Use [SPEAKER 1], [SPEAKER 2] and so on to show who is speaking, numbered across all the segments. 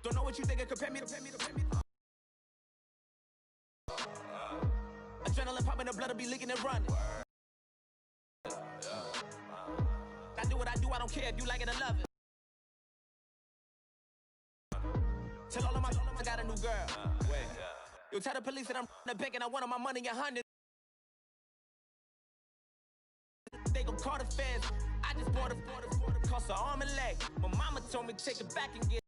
[SPEAKER 1] Don't know what you think it compare me to. Adrenaline popping, the blood will be leaking and running. I do what I do, I don't care if you like it or love it. Tell all of my I got a new girl. You tell the police that I'm the bank and I want all my money in hundreds. They gon' call the feds. I just bought a cost an arm and leg. My mama told me take it back and get.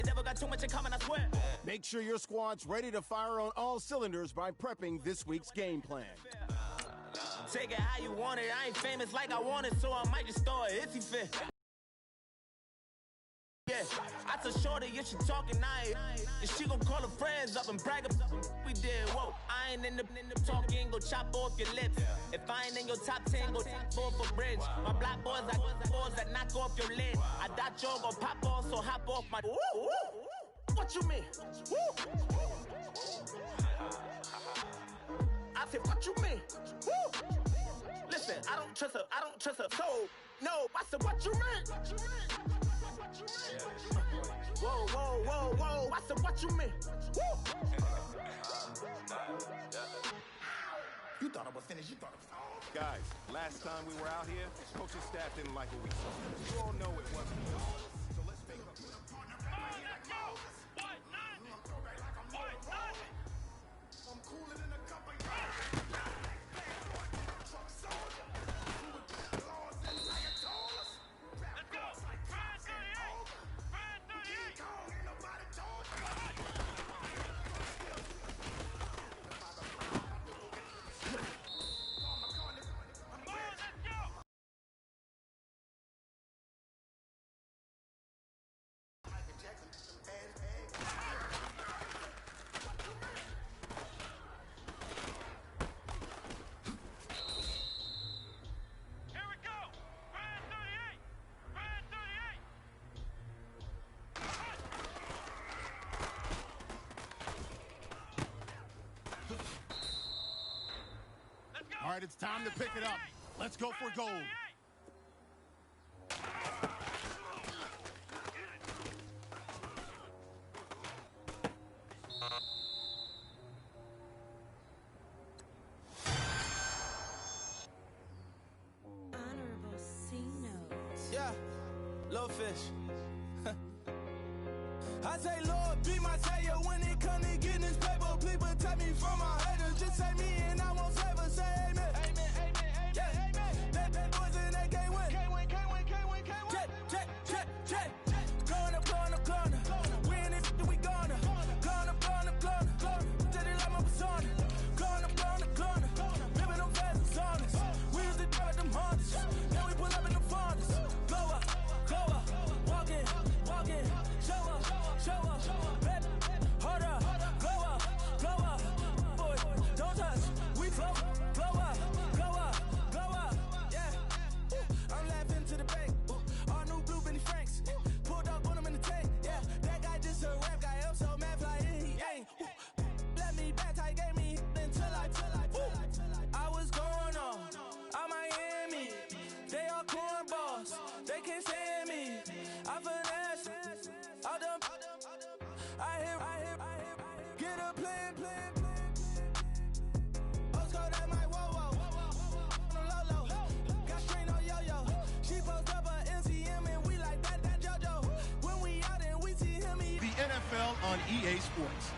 [SPEAKER 1] Never got too much in common, I swear.
[SPEAKER 2] Make sure your squad's ready to fire on all cylinders by prepping this week's game plan.
[SPEAKER 1] Take it how you want it. I ain't famous like I want it, so I might just throw it if you fit. Yeah, I told Shorty if she talking, and she gon' call her friends up and brag about we did. Whoa, I ain't in the talking, go chop off your lips. If I ain't in your top 10, go top off a bridge. My black boys, I boys that knock off your lid. I thought y'all gon' pop off, so hop off my. What you mean? I said, what you mean? Listen, I don't trust her, so no. I said, what you mean? Whoa, I said, what you mean? You thought I was finished, you thought I was all.
[SPEAKER 2] Guys, last time we were out here, coaching staff didn't like what we saw. You all know it wasn't us. So let's make up. I'm cooler than a cup of
[SPEAKER 3] All right, it's time to pick it up. Let's go for gold.
[SPEAKER 4] Honorable C notes.
[SPEAKER 1] Yeah, little fish. I say, Lord, be my savior when it come to getting this paper. Please protect me from my haters. Just say me and I won't save her. Say amen. That boys in that can't win. Check. Gonna. We in it, we gonna. Gonna. Till they like my persona. Gonna. Living them fast and honest. We used to drive them Hondas. Now we pull up in the Fondas. Go up. Walk in. Show up. Bet. Hold up. Go up. Boy, don't touch. We flow up. Yeah. I'm laughing to the bank. All new blue Benny Franks. Pulled up on him in the tank. Yeah. That guy just a rap guy. I'm so mad fly in. He ain't. Let me back. I gave me until I was going on. I'm Miami. They all cornballs. They can't stand me. I finesse. All them. I hear. Get a plan. Let's go that my whoa. Low. Got strain on yo-yo. She post up a MCM and we like that JoJo. When we out and we see him,
[SPEAKER 3] The NFL on EA Sports.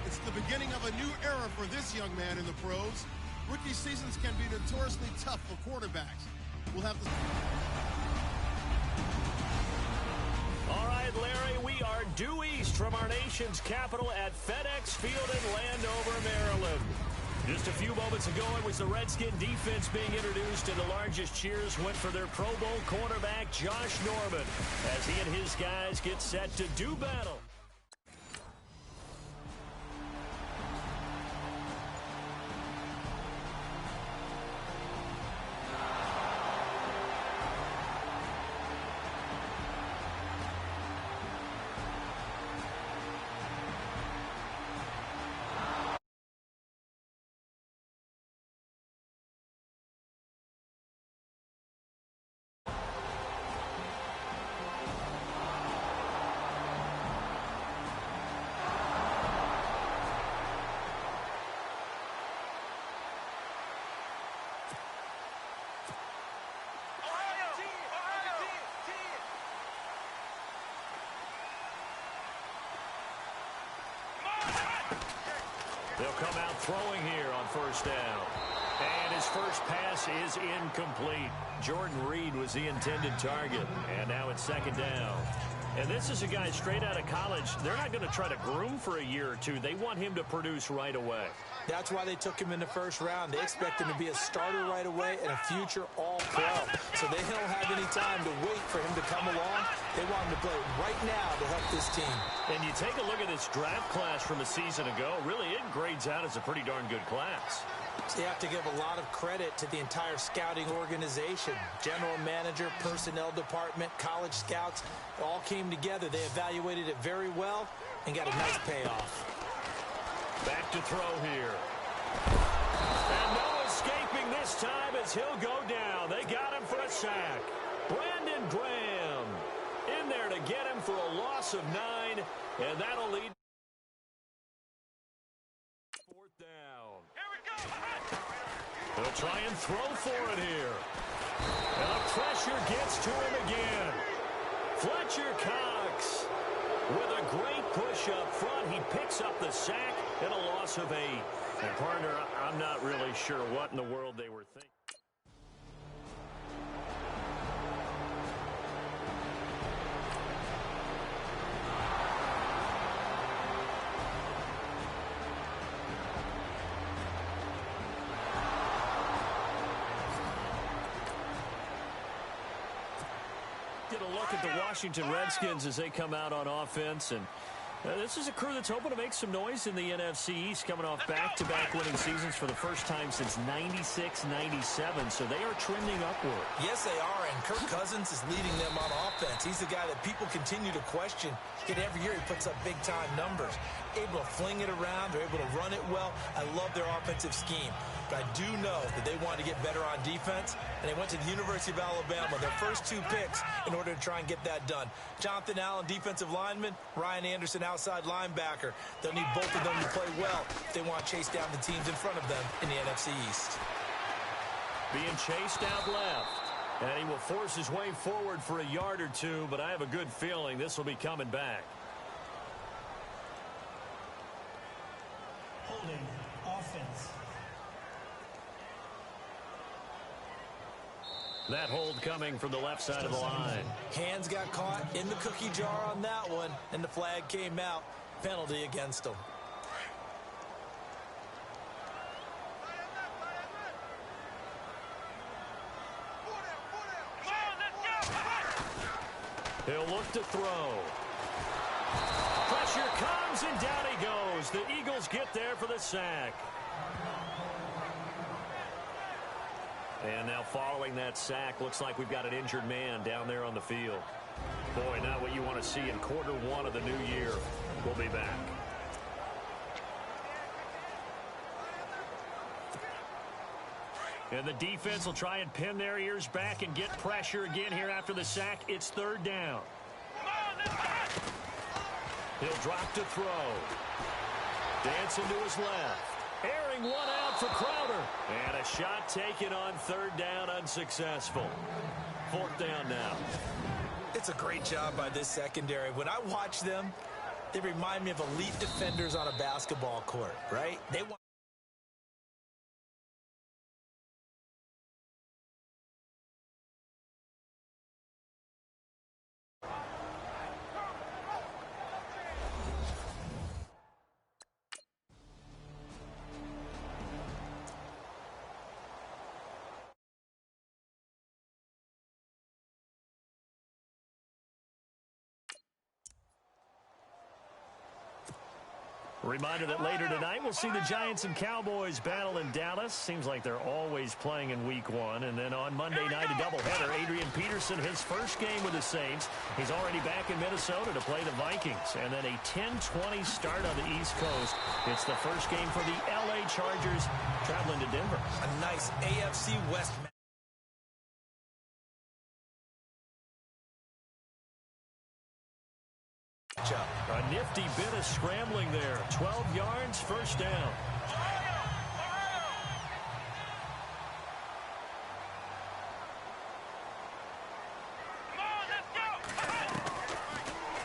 [SPEAKER 3] It's the beginning of a new era for this young man in the pros. Rookie seasons can be notoriously tough for quarterbacks. We'll have to...
[SPEAKER 5] All right, Larry, we are due east from our nation's capital at FedEx Field in Landover, Maryland. Just a few moments ago, it was the Redskin defense being introduced, and the largest cheers went for their Pro Bowl cornerback, Josh Norman, as he and his guys get set to do battle. They'll come out throwing here on first down. And his first pass is incomplete. Jordan Reed was the intended target. And now it's second down. And this is a guy straight out of college. They're not going to try to groom for a year or two. They want him to produce right away.
[SPEAKER 6] That's why they took him in the first round. They expect him to be a starter right away and a future all-pro. So they don't have any time to wait for him to come along. They want him to play right now to help this team.
[SPEAKER 5] And you take a look at this draft class from a season ago. Really, it grades out as a pretty darn good class.
[SPEAKER 6] So you have to give a lot of credit to the entire scouting organization. General manager, personnel department, college scouts, all came together. They evaluated it very well and got a nice payoff.
[SPEAKER 5] Back to throw here. And no escaping this time as he'll go down. They got him for a sack. Brandon Graham in there to get him for a loss of 9, and that'll lead. Fourth down. Here we go. They'll try and throw for it here. And the pressure gets to him again. Fletcher Cox with a great push up front. He picks up the sack and a loss of 8. And partner, I'm not really sure what in the world they were thinking. Get a look at the Washington Redskins as they come out on offense, and this is a crew that's hoping to make some noise in the NFC East, coming off back-to-back winning seasons for the first time since 96-97, so they are trending upward.
[SPEAKER 6] Yes, they are, and Kirk Cousins is leading them on offense. He's the guy that people continue to question, yet every year he puts up big-time numbers. Able to fling it around, they're able to run it well. I love their offensive scheme, but I do know that they want to get better on defense, and they went to the University of Alabama, their first 2 picks, in order to try and get that done. Jonathan Allen, defensive lineman, Ryan Anderson, outside linebacker. They'll need both of them to play well if they want to chase down the teams in front of them in the NFC East.
[SPEAKER 5] Being chased out left, and he will force his way forward for a yard or 2, but I have a good feeling this will be coming back.
[SPEAKER 7] Holding offense.
[SPEAKER 5] That hold coming from the left side of the line.
[SPEAKER 6] Hands got caught in the cookie jar on that one, and the flag came out. Penalty against them.
[SPEAKER 5] He'll look to throw. Pressure comes, and down he goes. The Eagles get there for the sack. And now following that sack, looks like we've got an injured man down there on the field. Boy, not what you want to see in quarter 1 of the new year. We'll be back. And the defense will try and pin their ears back and get pressure again here after the sack. It's third down. He'll drop to throw. Dancing to his left. Airing one out for Crowder. And a shot taken on third down, unsuccessful. Fourth down now.
[SPEAKER 6] It's a great job by this secondary. When I watch them, they remind me of elite defenders on a basketball court, right? They want
[SPEAKER 5] Reminder that later tonight we'll see the Giants and Cowboys battle in Dallas. Seems like they're always playing in week 1. And then on Monday night, a doubleheader. Adrian Peterson, his first game with the Saints. He's already back in Minnesota to play the Vikings. And then a 10-20 start on the East Coast. It's the first game for the L.A. Chargers traveling to Denver.
[SPEAKER 6] a nice AFC West match.
[SPEAKER 5] A nifty bit of scrambling there. 12 yards, first down.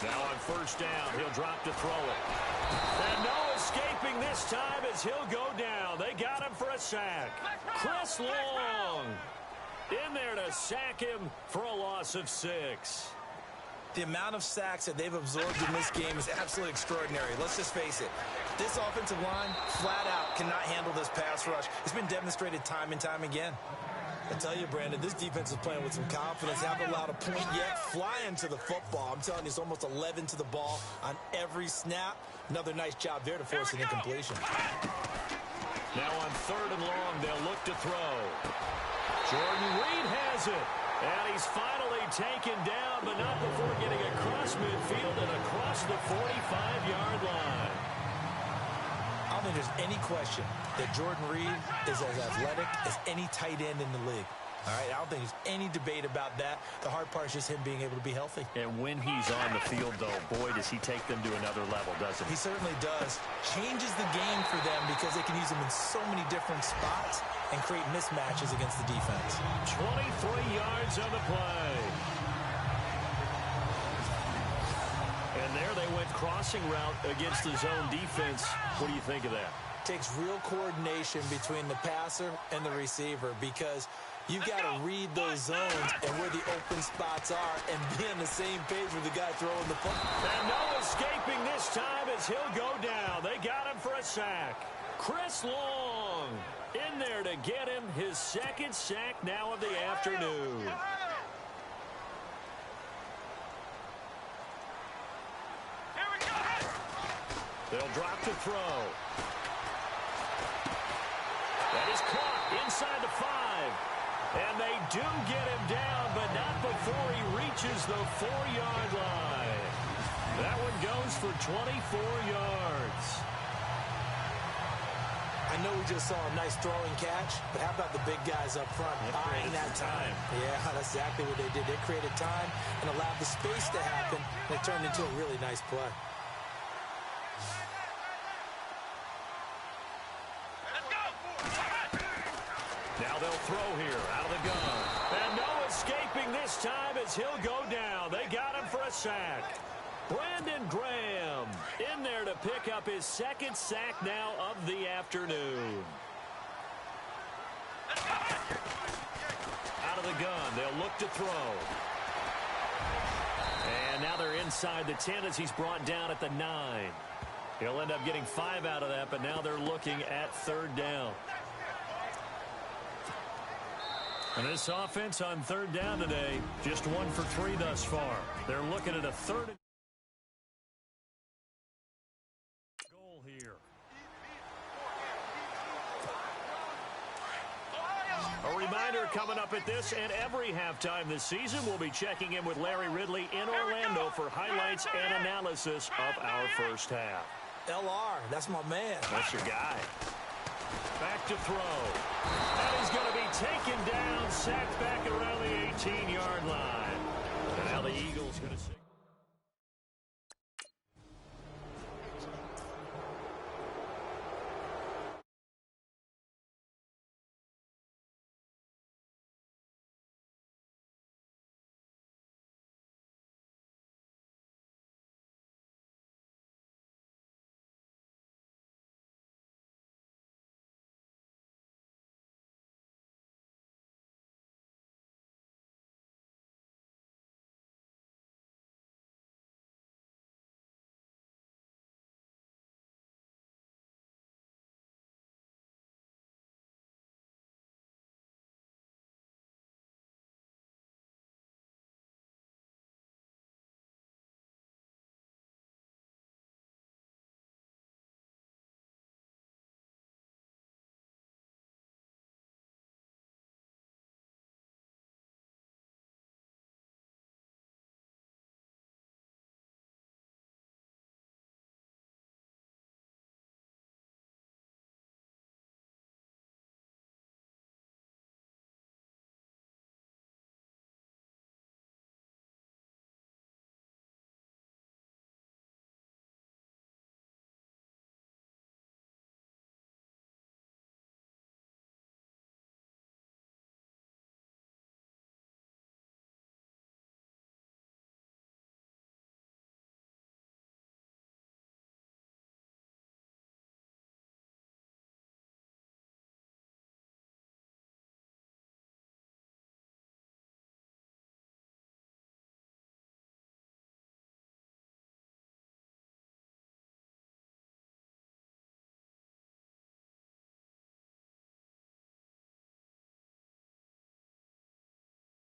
[SPEAKER 5] Now on first down. He'll drop to throw it. And no escaping this time as he'll go down. They got him for a sack. Chris Long in there to sack him for a loss of 6.
[SPEAKER 6] The amount of sacks that they've absorbed in this game is absolutely extraordinary. Let's just face it. This offensive line, flat out, cannot handle this pass rush. It's been demonstrated time and time again. I tell you, Brandon, this defense is playing with some confidence. Haven't allowed a point yet. Flying to the football. I'm telling you, it's almost 11 to the ball on every snap. Another nice job there to force an incompletion.
[SPEAKER 5] Now on 3rd and long, they'll look to throw. Jordan Reed has it. And he's finally taken down, but not before getting across midfield and across the 45-yard line.
[SPEAKER 6] I don't think there's any question that Jordan Reed is as athletic as any tight end in the league. All right, I don't think there's any debate about that. The hard part is just him being able to be healthy.
[SPEAKER 5] And when he's on the field, though, boy, does he take them to another level, doesn't he?
[SPEAKER 6] He certainly does. Changes the game for them because they can use him in so many different spots and create mismatches against the defense.
[SPEAKER 5] 23 yards on the play. And there they went crossing route against the zone defense. What do you think of that?
[SPEAKER 6] Takes real coordination between the passer and the receiver because you've got to read those zones and where the open spots are and be on the same page with the guy throwing the football.
[SPEAKER 5] And no escaping this time as he'll go down. They got him for a sack. Chris Long in there to get him his 2nd sack now of the afternoon. They'll drop to throw. That is caught inside the 5. And they do get him down, but not before he reaches the 4-yard line. That one goes for 24 yards.
[SPEAKER 6] I know we just saw a nice throwing catch, but how about the big guys up front buying that time? Yeah, that's exactly what they did. They created time and allowed the space to happen, and it turned into a really nice play.
[SPEAKER 5] Now they'll throw here out of the gun. And no escaping this time as he'll go down. They got him for a sack. Brandon Graham in there to pick up his 2nd sack now of the afternoon. Out of the gun, they'll look to throw. And now they're inside the 10 as he's brought down at the 9. He'll end up getting 5 out of that, but now they're looking at 3rd down. And this offense on 3rd down today, just 1 for 3 thus far. They're looking at a 3rd goal here. A reminder coming up at this and every halftime this season, we'll be checking in with Larry Ridley in Orlando for highlights and analysis of our first half.
[SPEAKER 6] LR, that's my man.
[SPEAKER 5] That's your guy. Back to throw. And he's going to be taken down, sacked back around the 18-yard line. And now the Eagles going to see.